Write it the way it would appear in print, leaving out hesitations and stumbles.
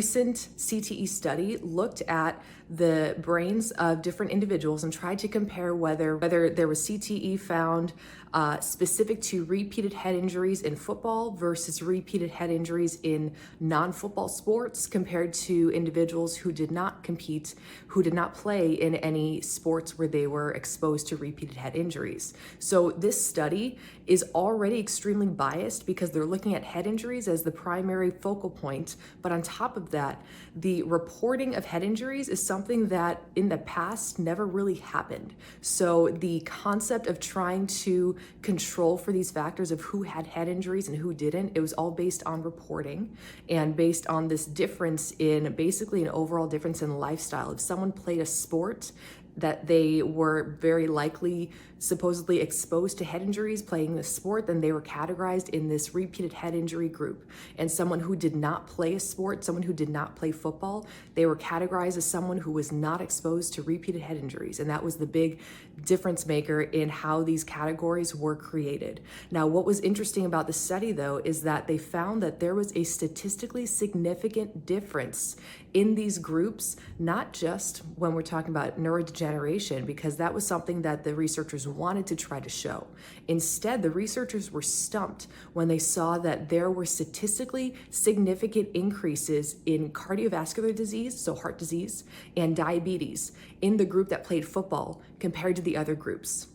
Recent CTE study looked at the brains of different individuals and tried to compare whether there was CTE found specific to repeated head injuries in football versus repeated head injuries in non-football sports compared to individuals who did not compete, who did not play in any sports where they were exposed to repeated head injuries. So this study is already extremely biased because they're looking at head injuries as the primary focal point, but on top of that, the reporting of head injuries is something that in the past never really happened. So the concept of trying to control for these factors of who had head injuries and who didn't, it was all based on reporting and based on this difference in basically an overall difference in lifestyle. If someone played a sport that they were very likely supposedly exposed to head injuries playing the sport, then they were categorized in this repeated head injury group. And someone who did not play a sport, someone who did not play football, they were categorized as someone who was not exposed to repeated head injuries. And that was the big difference maker in how these categories were created. Now, what was interesting about the study though is that they found that there was a statistically significant difference in these groups, not just when we're talking about neurodegeneration, because that was something that the researchers wanted to try to show. Instead, the researchers were stumped when they saw that there were statistically significant increases in cardiovascular disease, so heart disease, and diabetes in the group that played football compared to the other groups.